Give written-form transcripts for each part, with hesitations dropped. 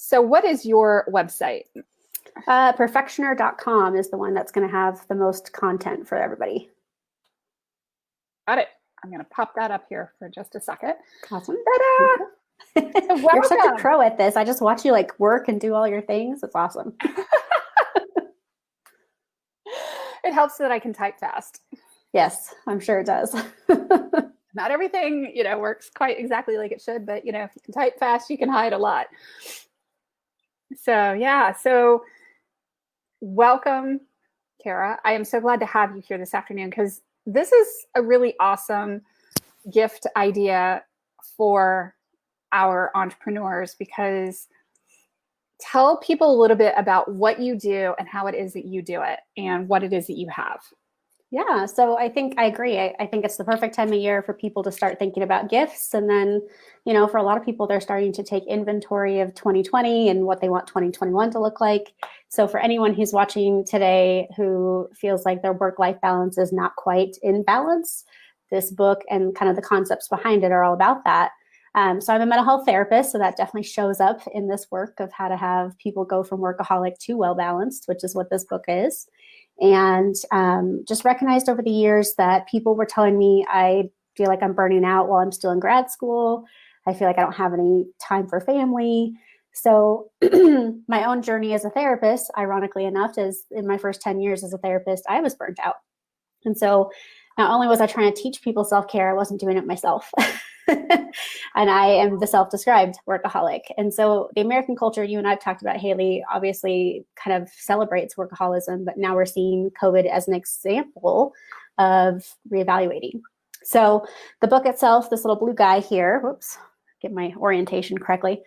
So what is your website? Perfectioneur.com is the one that's going to have the most content for everybody. Got it. I'm going to pop that up here for just a second. Awesome. Ta-da! You're such a pro at this. I just watch you like work and do all your things. It's awesome. It helps that I can type fast. Yes, I'm sure it does. Not everything, works quite exactly like it should, but if you can type fast, you can hide a lot. So yeah, so welcome, Kara. I am so glad to have you here this afternoon because this is a really awesome gift idea for our entrepreneurs, because tell people a little bit about what you do and how it is that you do it and what it is that you have. Yeah, so I think I agree. I think it's the perfect time of year for people to start thinking about gifts. And then, for a lot of people, they're starting to take inventory of 2020 and what they want 2021 to look like. So for anyone who's watching today who feels like their work-life balance is not quite in balance, this book and kind of the concepts behind it are all about that. So I'm a mental health therapist, so that definitely shows up in this work of how to have people go from workaholic to well-balanced, which is what this book is. And just recognized over the years that people were telling me I feel like I'm burning out while I'm still in grad school. I feel like I don't have any time for family. So my own journey as a therapist, ironically enough, is in my first 10 years as a therapist, I was burnt out. And so not only was I trying to teach people self-care, I wasn't doing it myself. And I am the self-described workaholic. And so the American culture, you and I've talked about, Haley, obviously kind of celebrates workaholism, but now we're seeing COVID as an example of reevaluating. So the book itself, this little blue guy here, whoops, get my orientation correctly,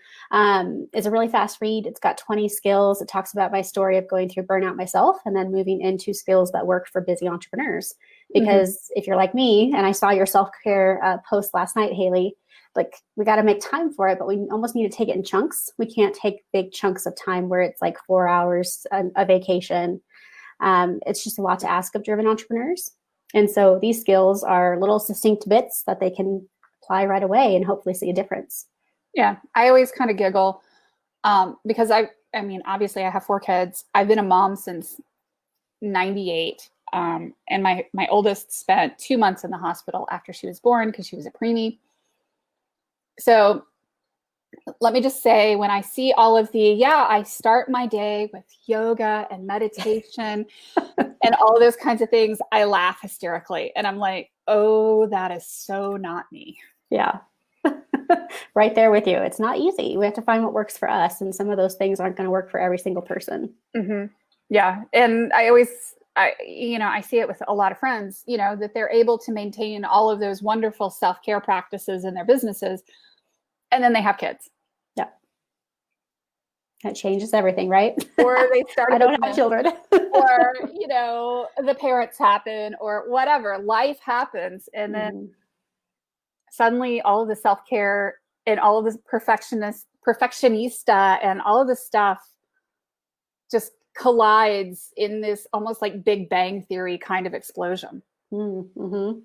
is a really fast read. It's got 20 skills. It talks about my story of going through burnout myself and then moving into skills that work for busy entrepreneurs. Because if you're like me, and I saw your self-care post last night, Haley, like we got to make time for it, but we almost need to take it in chunks. We can't take big chunks of time where it's like 4 hours a vacation. It's just a lot to ask of driven entrepreneurs. And so these skills are little succinct bits that they can apply right away and hopefully see a difference. Yeah, I always kind of giggle because I mean, obviously I have 4 kids. I've been a mom since 98. And my oldest spent 2 months in the hospital after she was born because she was a preemie. So let me just say, when I see all of I start my day with yoga and meditation and all those kinds of things, I laugh hysterically. And I'm like, oh, that is so not me. Yeah. Right there with you. It's not easy. We have to find what works for us. And some of those things aren't going to work for every single person. Mm-hmm. Yeah. And I see it with a lot of friends, that they're able to maintain all of those wonderful self-care practices in their businesses. And then they have kids. Yeah. That changes everything, right? Or they start. I don't have children. Or, the parents happen or whatever. Life happens. And then suddenly all of the self-care and all of this perfectionista and all of this stuff just collides in this almost like Big Bang Theory kind of explosion. Mm-hmm.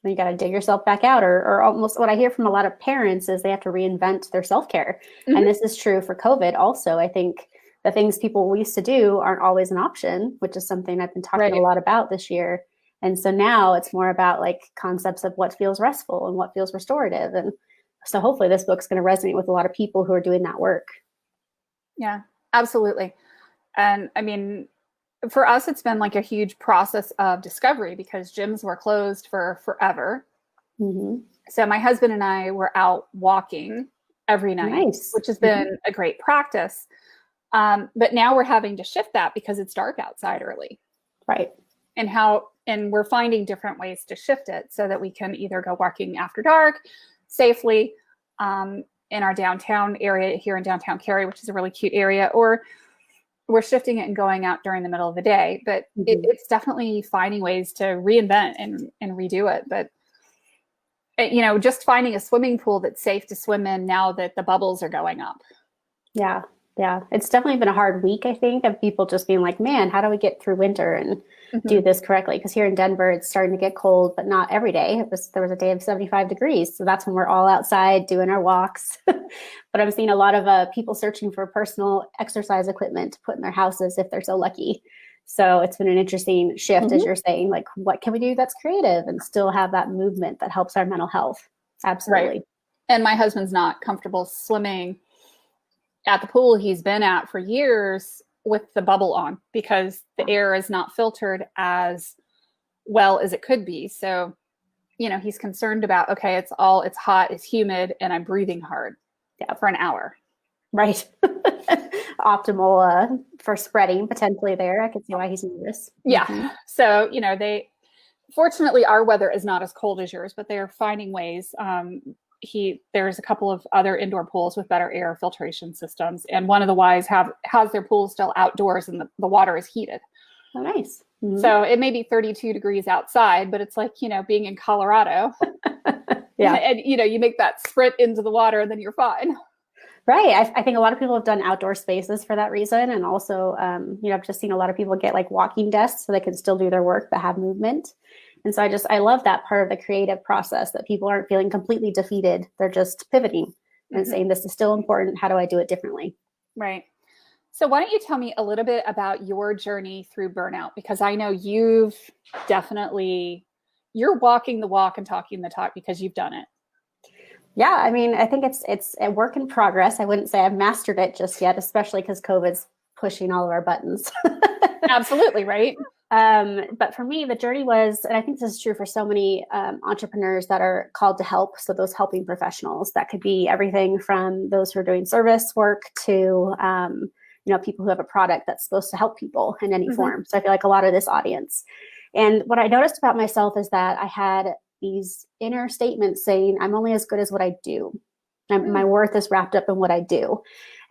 You got to dig yourself back out, or almost what I hear from a lot of parents is they have to reinvent their self-care. Mm-hmm. And this is true for COVID also. I think the things people used to do aren't always an option, which is something I've been talking a lot about this year. And so now it's more about like concepts of what feels restful and what feels restorative. And so hopefully this book's going to resonate with a lot of people who are doing that work. Yeah, absolutely. And I mean, for us, it's been like a huge process of discovery because gyms were closed for forever. Mm-hmm. So my husband and I were out walking every night, which has been a great practice. But now we're having to shift that because it's dark outside early. Right. And we're finding different ways to shift it so that we can either go walking after dark safely in our downtown area here in downtown Cary, which is a really cute area, or we're shifting it and going out during the middle of the day. But it's definitely finding ways to reinvent and redo it. But, just finding a swimming pool that's safe to swim in now that the bubbles are going up. Yeah. Yeah, it's definitely been a hard week, I think, of people just being like, man, how do we get through winter and do Hmm. this correctly? Because here in Denver, it's starting to get cold, but not every day. There was a day of 75 degrees. So that's when we're all outside doing our walks. But I'm seeing a lot of people searching for personal exercise equipment to put in their houses if they're so lucky. So it's been an interesting shift, as Hmm. you're saying, like, what can we do that's creative and still have that movement that helps our mental health? Right. Absolutely. And my husband's not comfortable swimming at the pool he's been at for years with the bubble on because the air is not filtered as well as it could be. So, he's concerned about, okay, it's hot, it's humid, and I'm breathing hard Yeah, for an hour. right. Optimal for spreading potentially there. I can see why he's nervous. Yeah. Mm-hmm. So, fortunately, our weather is not as cold as yours, but they're finding ways. There's a couple of other indoor pools with better air filtration systems, and one of the Ys has their pool still outdoors, and the water is heated. Oh, nice. Mm-hmm. So it may be 32 degrees outside, but it's like being in Colorado, Yeah. and you make that sprint into the water, and then you're fine. Right. I think a lot of people have done outdoor spaces for that reason. And also, I've just seen a lot of people get like walking desks so they can still do their work but have movement. And so I love that part of the creative process that people aren't feeling completely defeated. They're just pivoting and Mm-hmm. saying, this is still important. How do I do it differently? Right. So why don't you tell me a little bit about your journey through burnout? Because I know you're walking the walk and talking the talk because you've done it. Yeah, I mean, I think it's a work in progress. I wouldn't say I've mastered it just yet, especially because COVID's pushing all of our buttons. Absolutely, right? But for me, the journey was, and I think this is true for so many entrepreneurs that are called to help. So those helping professionals, that could be everything from those who are doing service work to people who have a product that's supposed to help people in any Mm-hmm. form. So I feel like a lot of this audience. And what I noticed about myself is that I had these inner statements saying, I'm only as good as what I do. My worth is wrapped up in what I do.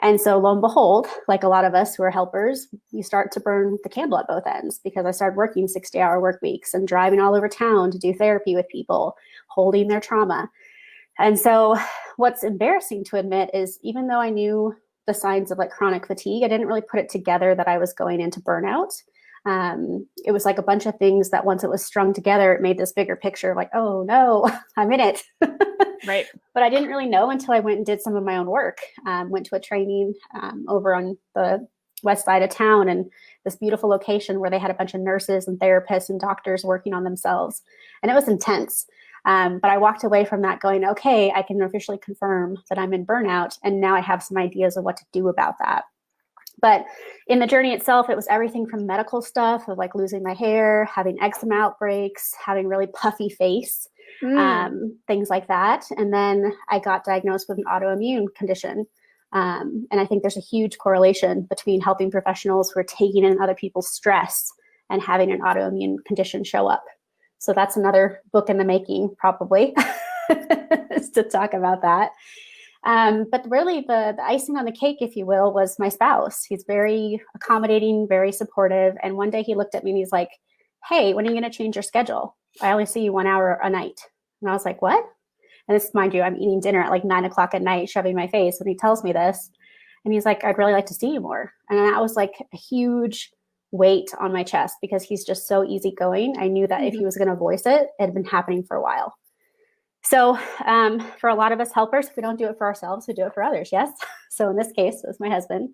And so lo and behold, like a lot of us who are helpers, you start to burn the candle at both ends because I started working 60-hour work weeks and driving all over town to do therapy with people, holding their trauma. And so what's embarrassing to admit is even though I knew the signs of like chronic fatigue, I didn't really put it together that I was going into burnout. It was like a bunch of things that once it was strung together, it made this bigger picture of like, oh no, I'm in it. Right. But I didn't really know until I went and did some of my own work. Went to a training over on the west side of town and this beautiful location where they had a bunch of nurses and therapists and doctors working on themselves. And it was intense. But I walked away from that going, okay, I can officially confirm that I'm in burnout. And now I have some ideas of what to do about that. But in the journey itself, it was everything from medical stuff of like losing my hair, having eczema outbreaks, having really puffy face, Mm. things like that. And then I got diagnosed with an autoimmune condition. And I think there's a huge correlation between helping professionals who are taking in other people's stress and having an autoimmune condition show up. So that's another book in the making, probably, is to talk about that. But really, the icing on the cake, if you will, was my spouse. He's very accommodating, very supportive. And one day he looked at me and he's like, hey, when are you going to change your schedule? I only see you 1 hour a night. And I was like, what? And this, mind you, I'm eating dinner at like 9 o'clock at night, shoving my face when he tells me this. And he's like, I'd really like to see you more. And that was like a huge weight on my chest because he's just so easygoing. I knew that if Mm-hmm. he was going to voice it, it had been happening for a while. So for a lot of us helpers, we don't do it for ourselves, we do it for others, yes? So in this case, it was my husband.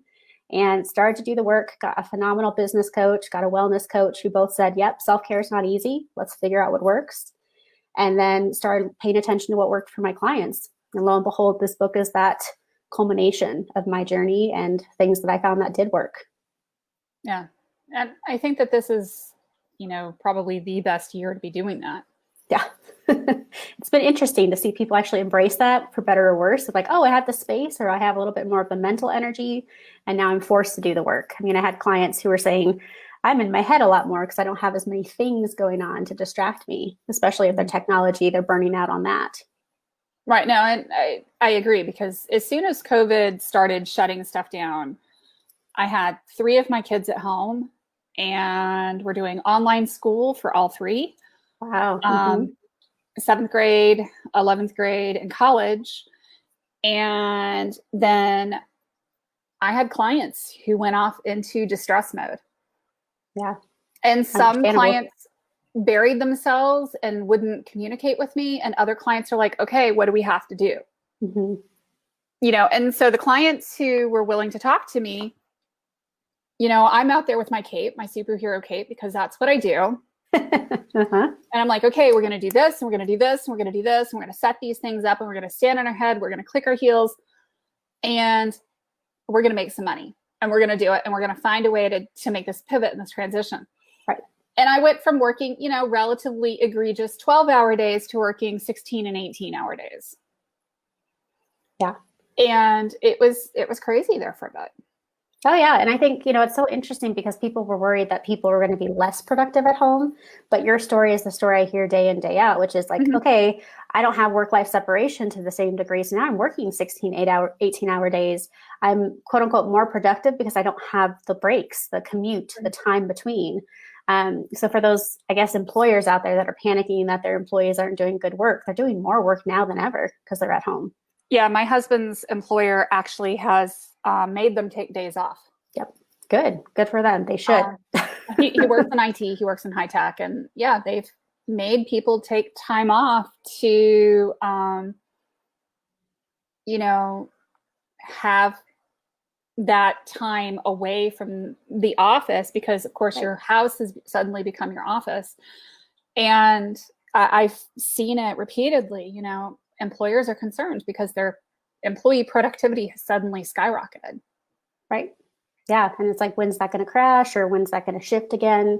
And started to do the work, got a phenomenal business coach, got a wellness coach who both said, yep, self-care is not easy. Let's figure out what works. And then started paying attention to what worked for my clients. And lo and behold, this book is that culmination of my journey and things that I found that did work. Yeah. And I think that this is, probably the best year to be doing that. Yeah. It's been interesting to see people actually embrace that for better or worse. Of like, oh, I have the space or I have a little bit more of the mental energy and now I'm forced to do the work. I mean, I had clients who were saying, I'm in my head a lot more because I don't have as many things going on to distract me, especially if they're technology, they're burning out on that. Right. Now, and I agree because as soon as COVID started shutting stuff down, I had 3 of my kids at home and we're doing online school for all 3. Wow. Mm-hmm. Um, 7th grade, 11th grade, and college. And then I had clients who went off into distress mode. Yeah. And some Understandable. clients buried themselves and wouldn't communicate with me. And other clients are like, okay, what do we have to do? Hmm. And so the clients who were willing to talk to me, I'm out there with my cape, my superhero cape, because that's what I do. Uh-huh. And I'm like, okay, we're going to do this, and we're going to do this, and we're going to do this, and we're going to set these things up, and we're going to stand on our head, we're going to click our heels, and we're going to make some money, and we're going to do it, and we're going to find a way to make this pivot and this transition. Right. And I went from working, relatively egregious 12-hour days to working 16 and 18-hour days. Yeah. And it was crazy there for a bit. Oh, yeah. And I think, it's so interesting because people were worried that people were going to be less productive at home. But your story is the story I hear day in, day out, which is like, Mm-hmm. okay, I don't have work-life separation to the same degree. So now I'm working 16, 18-hour days. I'm quote unquote more productive because I don't have the breaks, the commute, the time between. So for those, I guess, employers out there that are panicking that their employees aren't doing good work, they're doing more work now than ever because they're at home. Yeah, my husband's employer actually has made them take days off. Yep. Good for them. They should. He works in IT, he works in high tech, and yeah, they've made people take time off to, have that time away from the office because, of course, your house has suddenly become your office. And I've seen it repeatedly. Employers are concerned because their employee productivity has suddenly skyrocketed. Right. Yeah. And it's like, when's that going to crash or when's that going to shift again?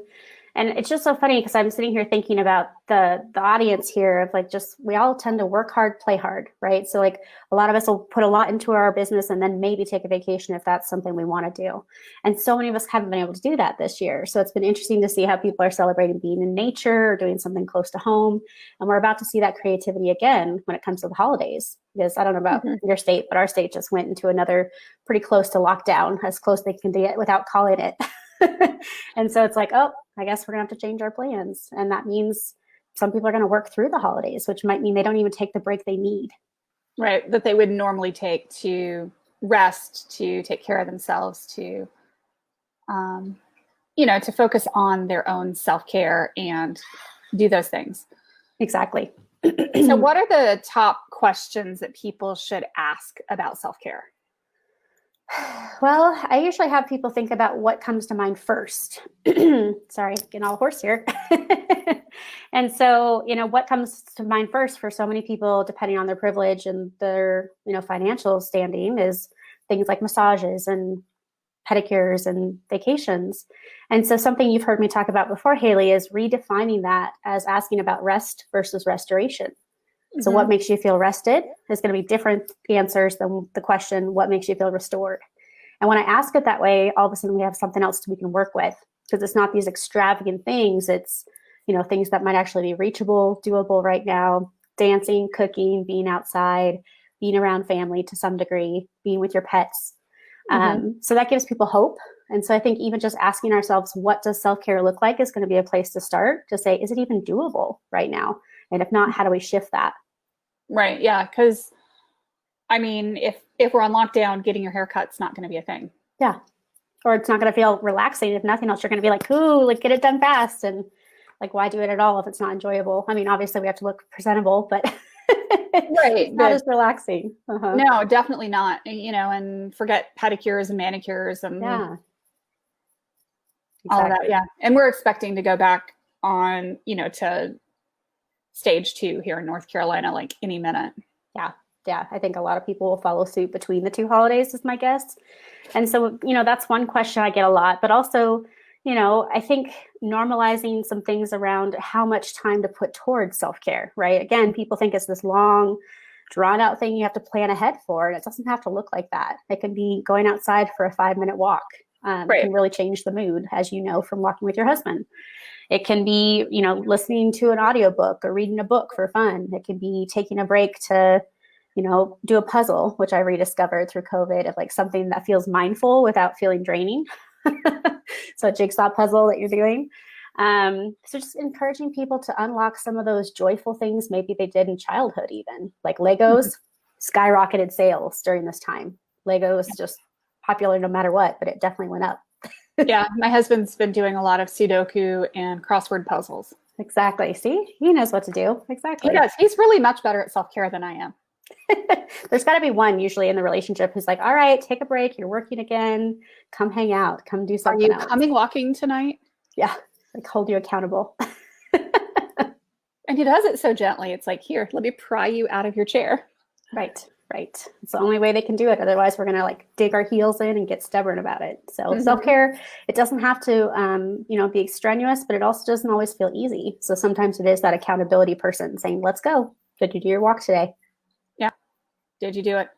And it's just so funny because I'm sitting here thinking about the audience here of like, just, we all tend to work hard, play hard, right? So like a lot of us will put a lot into our business and then maybe take a vacation if that's something we want to do. And so many of us haven't been able to do that this year. So it's been interesting to see how people are celebrating being in nature or doing something close to home. And we're about to see that creativity again when it comes to the holidays. Because I don't know about your state, but our state just went into another pretty close to lockdown, as close they can get without calling it. And so it's like, oh, I guess we're gonna have to change our plans. And that means some people are gonna work through the holidays, which might mean they don't even take the break they need. Right. That they would normally take to rest, to take care of themselves, to, to focus on their own self-care and do those things. Exactly. So what are the top questions that people should ask about self-care? Well, I usually have people think about what comes to mind first. Sorry, getting all hoarse here. And so, what comes to mind first for so many people, depending on their privilege and their, financial standing, is things like massages and pedicures and vacations. And so something you've heard me talk about before, Haley, is redefining that as asking about rest versus restoration. So what makes you feel rested is going to be different answers than the question, what makes you feel restored? And when I ask it that way, all of a sudden we have something else we can work with, because it's not these extravagant things. It's, things that might actually be reachable, doable right now: dancing, cooking, being outside, being around family to some degree, being with your pets. So that gives people hope. And so I think even just asking ourselves, what does self-care look like, is going to be a place to start to say, is it even doable right now? And if not, how do we shift that? Right. Yeah. Because if we're on lockdown, getting your hair cut's not going to be a thing. Yeah. Or it's not going to feel relaxing. If nothing else, you're going to be like, ooh, like get it done fast. And like, why do it at all if it's not enjoyable? I mean, obviously we have to look presentable, but right. It's not as relaxing. No, definitely not. And forget pedicures and manicures and Yeah. all of that. Yeah. And we're expecting to go back on, to stage 2 here in North Carolina, like any minute. Yeah. Yeah. I think a lot of people will follow suit between the two holidays, is my guess. And so, that's one question I get a lot, but also, I think normalizing some things around how much time to put towards self-care, right? Again, people think it's this long, drawn out thing you have to plan ahead for, and it doesn't have to look like that. It can be going outside for a 5-minute walk. Right. It can really change the mood, as you know, from walking with your husband. It can be, listening to an audiobook or reading a book for fun. It can be taking a break to, do a puzzle, which I rediscovered through COVID, of like something that feels mindful without feeling draining. So a jigsaw puzzle that you're doing. So just encouraging people to unlock some of those joyful things maybe they did in childhood, even like Legos. Skyrocketed sales during this time. Legos just popular no matter what, but it definitely went up. Yeah, my husband's been doing a lot of Sudoku and crossword puzzles. Exactly. See, he knows what to do. He Exactly. does. He's really much better at self-care than I am. There's got to be one usually in the relationship who's like, all right, take a break. You're working again. Come hang out. Come do Are something you else. coming walking tonight? Yeah. Like hold you accountable. And he does it so gently. It's like, here, let me pry you out of your chair. Right. Right. It's the only way they can do it. Otherwise, we're going to like dig our heels in and get stubborn about it. So self-care, it doesn't have to, be strenuous, but it also doesn't always feel easy. So sometimes it is that accountability person saying, let's go. Did you do your walk today? Yeah. Did you do it?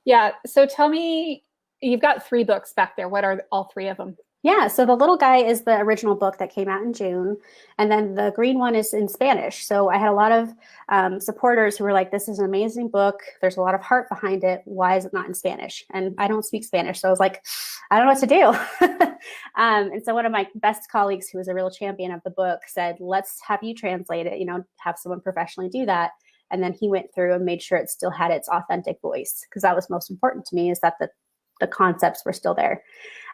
Yeah. So tell me, you've got 3 books back there. What are all 3 of them? Yeah, so the little guy is the original book that came out in June, and then the green one is in Spanish. So I had a lot of supporters who were like, "This is an amazing book. There's a lot of heart behind it. Why is it not in Spanish?" And I don't speak Spanish, so I was like, "I don't know what to do." And so one of my best colleagues, who was a real champion of the book, said, "Let's have you translate it. Have someone professionally do that." And then he went through and made sure it still had its authentic voice, because that was most important to me, is that the concepts were still there.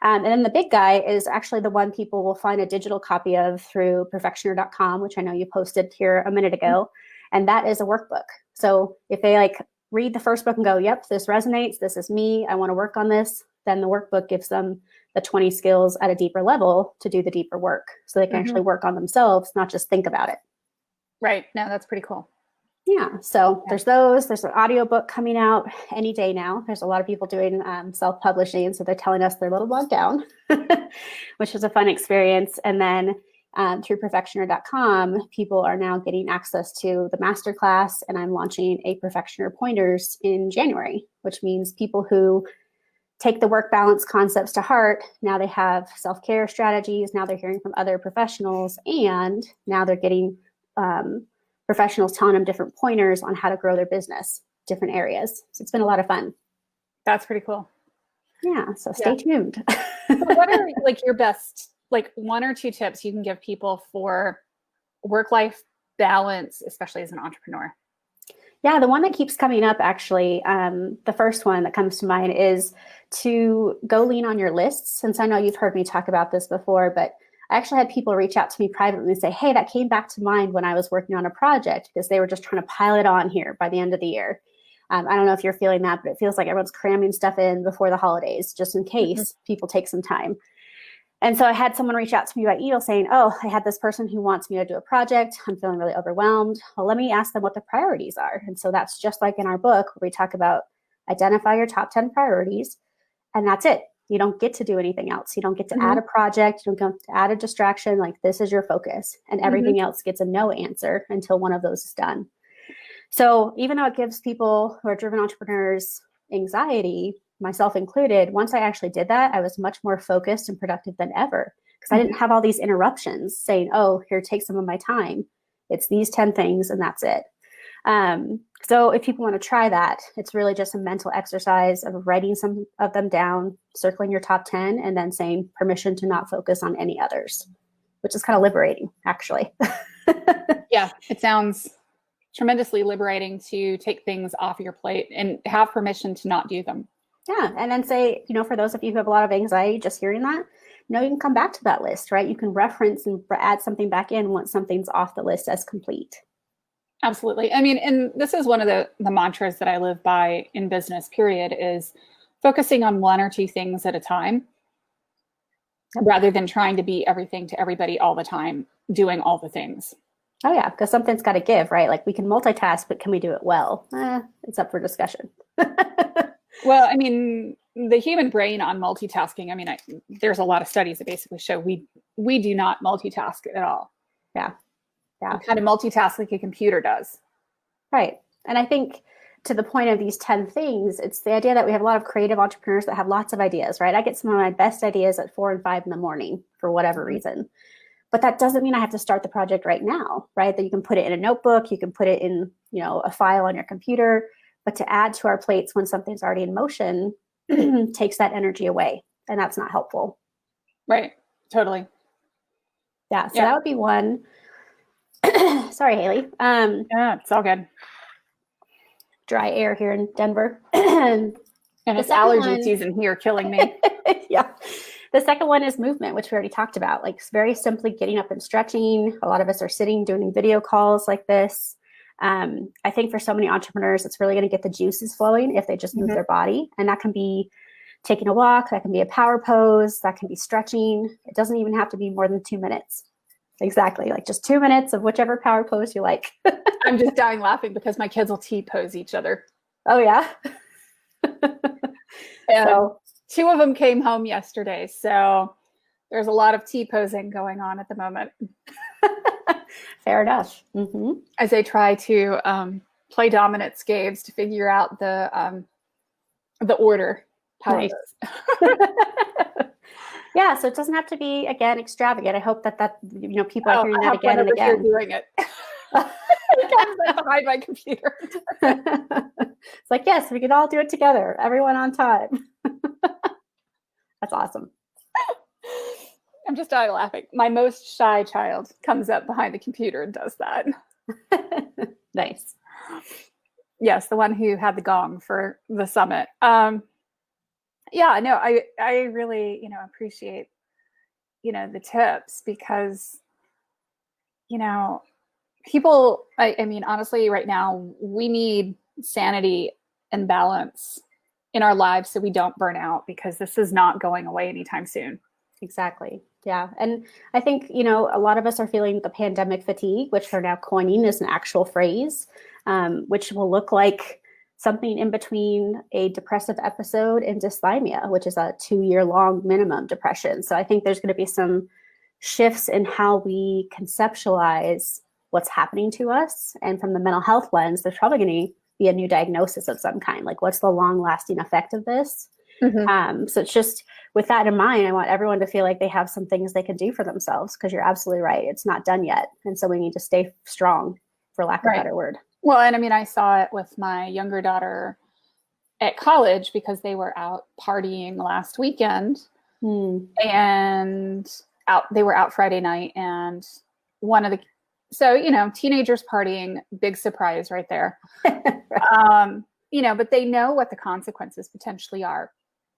And then the big guy is actually the one people will find a digital copy of through perfectioneur.com, which I know you posted here a minute ago. And that is a workbook. So if they like read the first book and go, yep, this resonates, this is me, I want to work on this, then the workbook gives them the 20 skills at a deeper level to do the deeper work. So they can actually work on themselves, not just think about it. Right. No, that's pretty cool. Yeah. So there's those. There's an audiobook coming out any day now. There's a lot of people doing self-publishing. So they're telling us they're a little bogged down, which is a fun experience. And then through perfectioneur.com, people are now getting access to the masterclass. And I'm launching a Perfectioneur Pointers in January, which means people who take the work balance concepts to heart, now they have self-care strategies. Now they're hearing from other professionals. And now they're getting professionals telling them different pointers on how to grow their business, different areas. So it's been a lot of fun. That's pretty cool. Yeah. So stay tuned. So what are like your best, like 1 or 2 tips you can give people for work-life balance, especially as an entrepreneur? Yeah, the one that keeps coming up, actually, the first one that comes to mind is to go lean on your lists. Since I know you've heard me talk about this before, but I actually had people reach out to me privately and say, hey, that came back to mind when I was working on a project, because they were just trying to pile it on here by the end of the year. I don't know if you're feeling that, but it feels like everyone's cramming stuff in before the holidays, just in case people take some time. And so I had someone reach out to me by email saying, oh, I had this person who wants me to do a project. I'm feeling really overwhelmed. Well, let me ask them what the priorities are. And so that's just like in our book, where we talk about identify your top 10 priorities, and that's it. You don't get to do anything else. You don't get to add a project. You don't get to add a distraction. Like, this is your focus, and everything else gets a no answer until one of those is done. So even though it gives people who are driven entrepreneurs anxiety, myself included, once I actually did that, I was much more focused and productive than ever, because I didn't have all these interruptions saying, oh, here, take some of my time. It's these 10 things and that's it. So if people want to try that, it's really just a mental exercise of writing some of them down, circling your top 10, and then saying permission to not focus on any others, which is kind of liberating, actually. Yeah, it sounds tremendously liberating to take things off your plate and have permission to not do them. Yeah. And then say, for those of you who have a lot of anxiety, just hearing that, you can come back to that list, right? You can reference and add something back in once something's off the list as complete. Absolutely. I mean, and this is one of the mantras that I live by in business, period, is focusing on 1 or 2 things at a time, rather than trying to be everything to everybody all the time, doing all the things. Oh, yeah, because something's got to give, right? Like, we can multitask, but can we do it well? It's up for discussion. Well, I mean, the human brain on multitasking, I mean, there's a lot of studies that basically show we do not multitask at all. Yeah. We kind of multitask like a computer does. Right. And I think to the point of these 10 things, it's the idea that we have a lot of creative entrepreneurs that have lots of ideas, right? I get some of my best ideas at 4 and 5 in the morning for whatever reason. But that doesn't mean I have to start the project right now, right? That you can put it in a notebook, you can put it in, a file on your computer, but to add to our plates when something's already in motion takes that energy away. And that's not helpful. Right. Totally. Yeah. So that would be one. Sorry, Haley. Yeah, it's all good. Dry air here in Denver. And The it's second allergy one, season here, killing me. yeah. The second one is movement, which we already talked about, like very simply getting up and stretching. A lot of us are sitting doing video calls like this. I think for so many entrepreneurs, it's really going to get the juices flowing if they just move their body. And that can be taking a walk, that can be a power pose, that can be stretching. It doesn't even have to be more than 2 minutes. Exactly. Like just 2 minutes of whichever power pose you like. I'm just dying laughing because my kids will T-pose each other. Oh, yeah. And So 2 of them came home yesterday. So there's a lot of T-posing going on at the moment. fair enough. As they try to play dominant scaves to figure out the order. Nice. Yeah, so it doesn't have to be, again, extravagant. I hope that people are hearing that again and again. Doing it. It comes behind my computer. It's like, yes, we can all do it together. Everyone on time. That's awesome. I'm just dying laughing. My most shy child comes up behind the computer and does that. Nice. Yes, the one who had the gong for the summit. Yeah, no, I really, appreciate, the tips because, people, I mean, honestly, right now, we need sanity and balance in our lives so we don't burn out because this is not going away anytime soon. Exactly. Yeah. And I think, a lot of us are feeling the pandemic fatigue, which they're now coining as an actual phrase, which will look like something in between a depressive episode and dysthymia, which is a 2-year-long minimum depression. So I think there's going to be some shifts in how we conceptualize what's happening to us. And from the mental health lens, there's probably going to be a new diagnosis of some kind. Like, what's the long-lasting effect of this? So it's just with that in mind, I want everyone to feel like they have some things they can do for themselves because you're absolutely right. It's not done yet. And so we need to stay strong, for lack of a better word. Well, and I mean, I saw it with my younger daughter at college because they were out partying last weekend and they were out Friday night and teenagers partying, big surprise right there. But they know what the consequences potentially are.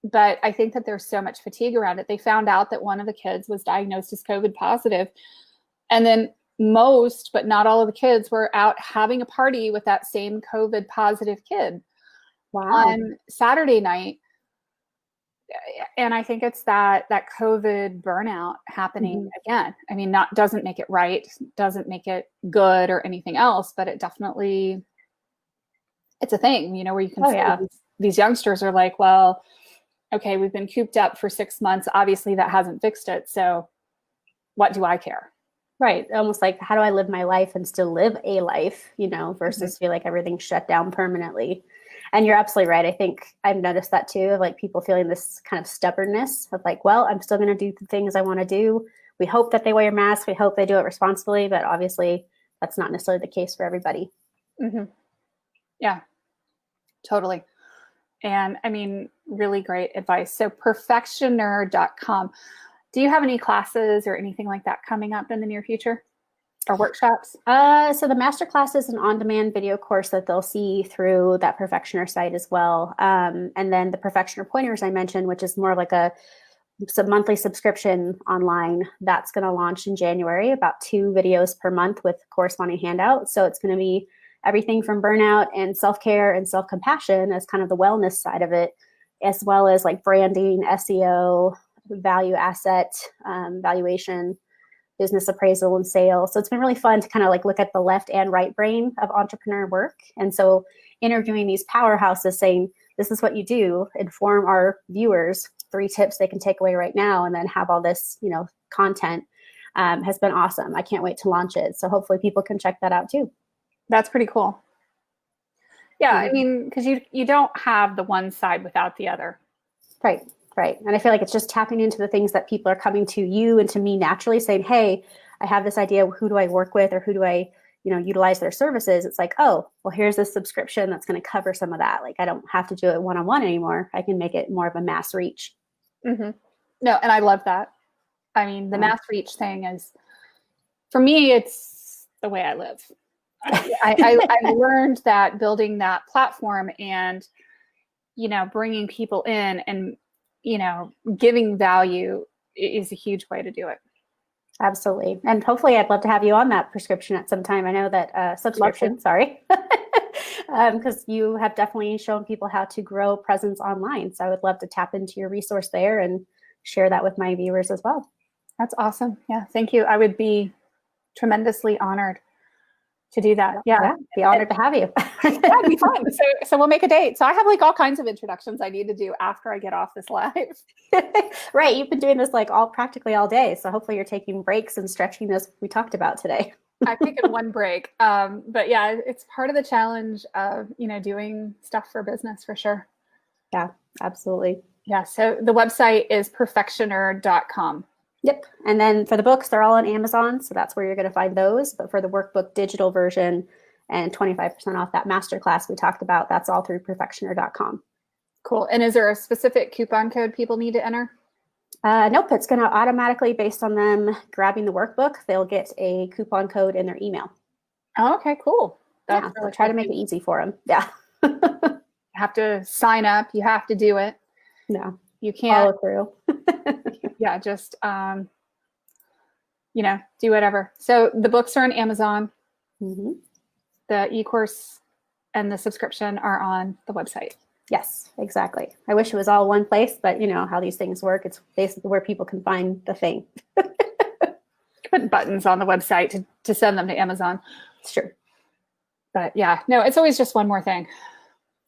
But I think that there's so much fatigue around it. They found out that one of the kids was diagnosed as COVID positive. And then most, but not all of the kids were out having a party with that same COVID positive kid on Saturday night. And I think it's that COVID burnout happening again. I mean, doesn't make it right, doesn't make it good or anything else, but it definitely, it's a thing, where you can see these youngsters are like, well, okay, we've been cooped up for 6 months. Obviously that hasn't fixed it. So what do I care? Right. Almost like, how do I live my life and still live a life, versus feel like everything's shut down permanently. And you're absolutely right. I think I've noticed that too, of like people feeling this kind of stubbornness of like, well, I'm still going to do the things I want to do. We hope that they wear masks. We hope they do it responsibly, but obviously that's not necessarily the case for everybody. Yeah, totally. And I mean, really great advice. So perfectioneur.com. Do you have any classes or anything like that coming up in the near future or workshops? So the masterclass is an on-demand video course that they'll see through that Perfectioneur site as well. And then the Perfectioneur pointers I mentioned, which is more of like a monthly subscription online, that's going to launch in January, about 2 videos per month with corresponding handouts. So it's going to be everything from burnout and self-care and self-compassion as kind of the wellness side of it, as well as like branding, SEO, value asset, valuation, business appraisal and sales. So it's been really fun to kind of like look at the left and right brain of entrepreneur work. And so interviewing these powerhouses saying, this is what you do, inform our viewers 3 tips they can take away right now, and then have all this, content has been awesome. I can't wait to launch it. So hopefully people can check that out too. That's pretty cool. Yeah, I mean, because you don't have the one side without the other. Right. And I feel like it's just tapping into the things that people are coming to you and to me naturally saying, hey, I have this idea. Who do I work with, or who do I, utilize their services? It's like, oh, well, here's this subscription that's going to cover some of that. Like, I don't have to do it one-on-one anymore. I can make it more of a mass reach. No, and I love that. I mean, the mass reach thing is, for me, it's the way I live. I've learned that building that platform and bringing people in and, giving value is a huge way to do it. Absolutely. And hopefully I'd love to have you on that prescription at some time. I know that subscription, sorry, because you have definitely shown people how to grow presence online. So I would love to tap into your resource there and share that with my viewers as well. That's awesome. Yeah. Thank you. I would be tremendously honored to do that. Yeah. Be honored to have you. That'd be fun. So we'll make a date. So I have like all kinds of introductions I need to do after I get off this live. Right. You've been doing this like practically all day. So hopefully you're taking breaks and stretching as we talked about today. I've taken one break. But yeah, it's part of the challenge of, doing stuff for business for sure. Yeah, absolutely. Yeah. So the website is perfectioneur.com. Yep. And then for the books, they're all on Amazon. So that's where you're going to find those. But for the workbook digital version and 25% off that masterclass we talked about, that's all through perfectioneur.com. Cool. And is there a specific coupon code people need to enter? Nope. It's going to automatically, based on them grabbing the workbook, they'll get a coupon code in their email. Oh, okay, cool. That's really try to make it easy for them. Yeah. You have to sign up. You have to do it. No. You can't follow through. Yeah, just do whatever. So the books are on Amazon. Mm-hmm. The e-course and the subscription are on the website. Yes, exactly. I wish it was all one place, but you know how these things work. It's basically where people can find the thing. Put buttons on the website to send them to Amazon. It's true. But yeah, no, it's always just one more thing.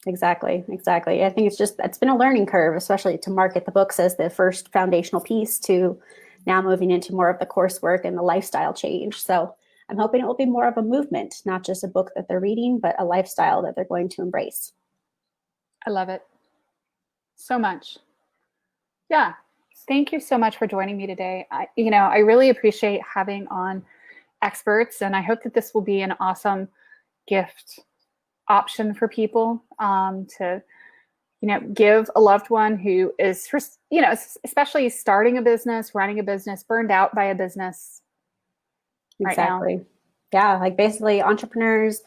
Exactly. I think it's been a learning curve, especially to market the books as the first foundational piece to now moving into more of the coursework and the lifestyle change. So I'm hoping it will be more of a movement, not just a book that they're reading, but a lifestyle that they're going to embrace. I love it so much. Yeah. Thank you so much for joining me today. I really appreciate having on experts, and I hope that this will be an awesome gift option for people to give a loved one who is especially starting a business, running a business, burned out by a business. Exactly. Right now. Yeah, like basically entrepreneurs,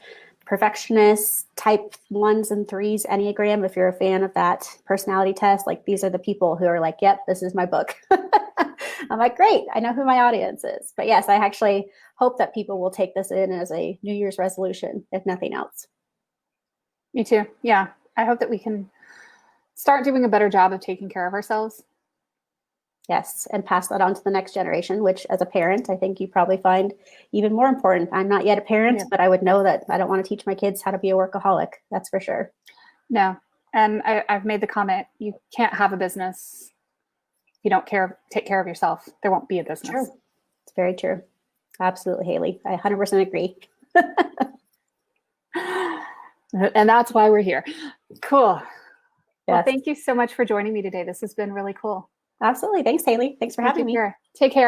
perfectionists, type 1s and 3s Enneagram. If you're a fan of that personality test, like these are the people who are like, yep, this is my book. I'm like, great, I know who my audience is. But yes, I actually hope that people will take this in as a New Year's resolution, if nothing else. Me too. Yeah. I hope that we can start doing a better job of taking care of ourselves. Yes. And pass that on to the next generation, which as a parent, I think you probably find even more important. I'm not yet a parent, but I would know that I don't want to teach my kids how to be a workaholic. That's for sure. No. And I've made the comment, you can't have a business if you don't take care of yourself. There won't be a business. True. It's very true. Absolutely, Haley. I 100% agree. And that's why we're here. Cool. Yes. Well, thank you so much for joining me today. This has been really cool. Absolutely. Thanks, Haley. Thanks for having me. Take care.